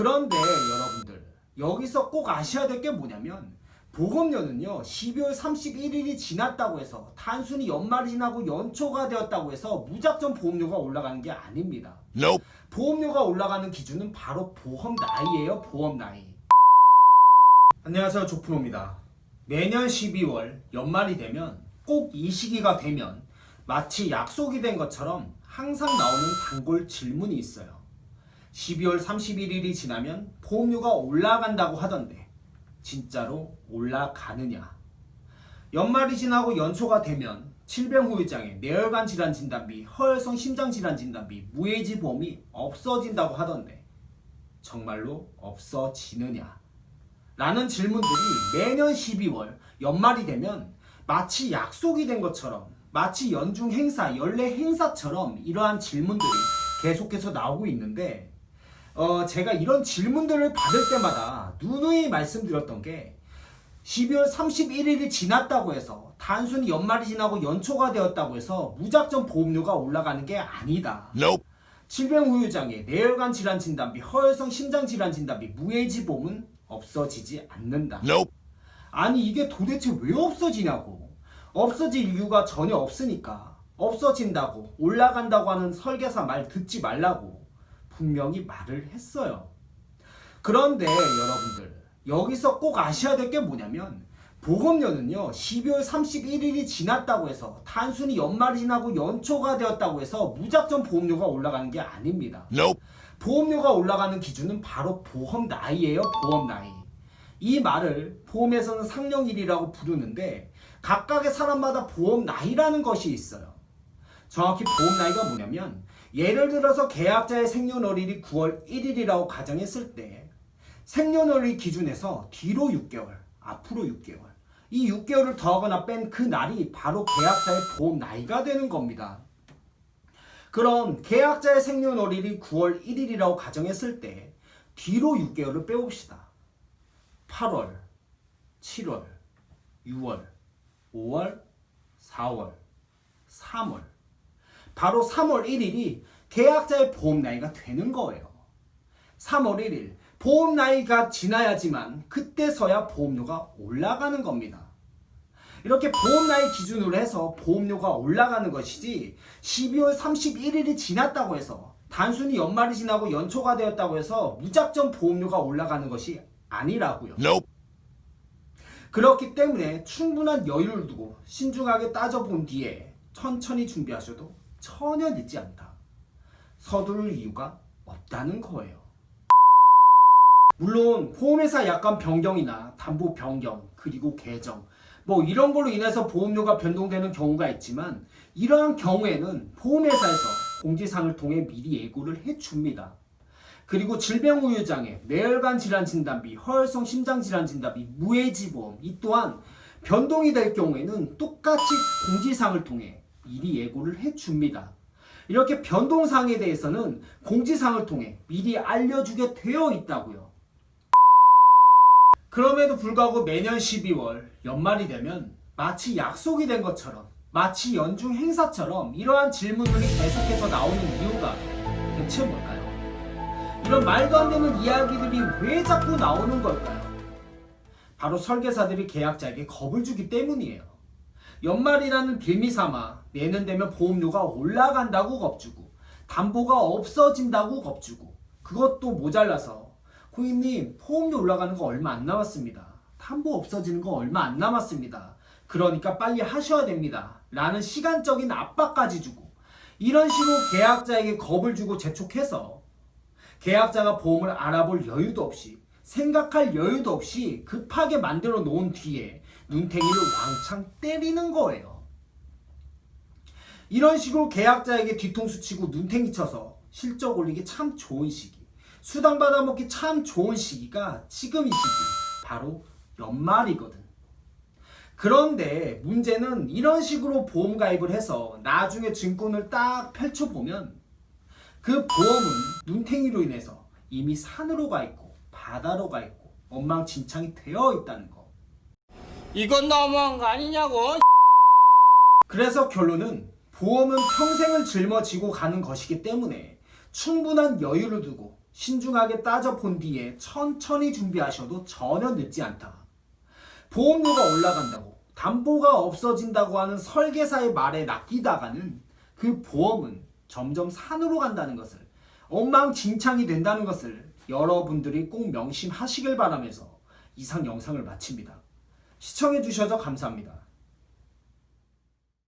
그런데 여러분들 여기서 꼭 아셔야 될 게 뭐냐면 보험료는요 12월 31일이 지났다고 해서 단순히 연말이 지나고 연초가 되었다고 해서 무작정 보험료가 올라가는 게 아닙니다. Nope. 보험료가 올라가는 기준은 바로 보험 나이예요. 보험 나이. 안녕하세요, 조프로입니다. 매년 12월 연말이 되면 꼭 이 시기가 되면 마치 약속이 된 것처럼 항상 나오는 단골 질문이 있어요. 12월 31일이 지나면 보험료가 올라간다고 하던데 진짜로 올라가느냐? 연말이 지나고 연초가 되면 질병후유장애, 뇌혈관 질환 진단비, 허혈성 심장 질환 진단비, 무해지 보험이 없어진다고 하던데 정말로 없어지느냐? 라는 질문들이 매년 12월 연말이 되면 마치 약속이 된 것처럼, 마치 연중 행사, 연례 행사처럼 이러한 질문들이 계속해서 나오고 있는데 제가 이런 질문들을 받을 때마다 누누이 말씀드렸던 게 12월 31일이 지났다고 해서 단순히 연말이 지나고 연초가 되었다고 해서 무작정 보험료가 올라가는 게 아니다. Nope. 질병후유장애, 뇌혈관 질환 진단비, 허혈성 심장 질환 진단비, 무해지 보험은 없어지지 않는다. Nope. 아니 이게 도대체 왜 없어지냐고. 없어질 이유가 전혀 없으니까 없어진다고 올라간다고 하는 설계사 말 듣지 말라고 분명히 말을 했어요. 그런데 여러분들 여기서 꼭 아셔야 될 게 뭐냐면 보험료는요 12월 31일이 지났다고 해서 단순히 연말이 지나고 연초가 되었다고 해서 무작정 보험료가 올라가는 게 아닙니다. Nope. 보험료가 올라가는 기준은 바로 보험 나이예요. 보험 나이. 이 말을 보험에서는 상령일이라고 부르는데 각각의 사람마다 보험 나이라는 것이 있어요. 정확히 보험 나이가 뭐냐면 예를 들어서 계약자의 생년월일이 9월 1일이라고 가정했을 때 생년월일 기준에서 뒤로 6개월, 앞으로 6개월, 이 6개월을 더하거나 뺀 그 날이 바로 계약자의 보험 나이가 되는 겁니다. 그럼 계약자의 생년월일이 9월 1일이라고 가정했을 때 뒤로 6개월을 빼봅시다. 8월, 7월, 6월, 5월, 4월, 3월. 바로 3월 1일이 계약자의 보험 나이가 되는 거예요. 3월 1일 보험 나이가 지나야지만 그때서야 보험료가 올라가는 겁니다. 이렇게 보험 나이 기준으로 해서 보험료가 올라가는 것이지 12월 31일이 지났다고 해서 단순히 연말이 지나고 연초가 되었다고 해서 무작정 보험료가 올라가는 것이 아니라고요. Nope. 그렇기 때문에 충분한 여유를 두고 신중하게 따져본 뒤에 천천히 준비하셔도 전혀 늦지 않다. 서두를 이유가 없다는 거예요. 물론 보험회사 약관 변경이나 담보 변경 그리고 개정 뭐 이런 걸로 인해서 보험료가 변동되는 경우가 있지만 이러한 경우에는 보험회사에서 공지사항을 통해 미리 예고를 해줍니다. 그리고 질병후유장애, 뇌혈관 질환 진단비, 허혈성 심장 질환 진단비, 무해지 보험 이 또한 변동이 될 경우에는 똑같이 공지사항을 통해 미리 예고를 해줍니다. 이렇게 변동사항에 대해서는 공지사항을 통해 미리 알려주게 되어 있다고요. 그럼에도 불구하고 매년 12월 연말이 되면 마치 약속이 된 것처럼, 마치 연중 행사처럼 이러한 질문들이 계속해서 나오는 이유가 대체 뭘까요? 이런 말도 안 되는 이야기들이 왜 자꾸 나오는 걸까요? 바로 설계사들이 계약자에게 겁을 주기 때문이에요. 연말이라는 빌미 삼아 내년 되면 보험료가 올라간다고 겁주고 담보가 없어진다고 겁주고 그것도 모자라서 고객님 보험료 올라가는 거 얼마 안 남았습니다. 담보 없어지는 거 얼마 안 남았습니다. 그러니까 빨리 하셔야 됩니다. 라는 시간적인 압박까지 주고 이런 식으로 계약자에게 겁을 주고 재촉해서 계약자가 보험을 알아볼 여유도 없이 생각할 여유도 없이 급하게 만들어 놓은 뒤에 눈탱이를 왕창 때리는 거예요. 이런 식으로 계약자에게 뒤통수 치고 눈탱이 쳐서 실적 올리기 참 좋은 시기, 수당 받아먹기 참 좋은 시기가 지금 이 시기, 바로 연말이거든. 그런데 문제는 이런 식으로 보험 가입을 해서 나중에 증권을 딱 펼쳐보면 그 보험은 눈탱이로 인해서 이미 산으로 가 있고 바다로 가 있고 엉망진창이 되어 있다는 거. 이건 너무한 거 아니냐고. 그래서 결론은 보험은 평생을 짊어지고 가는 것이기 때문에 충분한 여유를 두고 신중하게 따져본 뒤에 천천히 준비하셔도 전혀 늦지 않다. 보험료가 올라간다고, 담보가 없어진다고 하는 설계사의 말에 낚이다가는 그 보험은 점점 산으로 간다는 것을, 엉망진창이 된다는 것을 여러분들이 꼭 명심하시길 바라면서 이상 영상을 마칩니다. 시청해주셔서 감사합니다.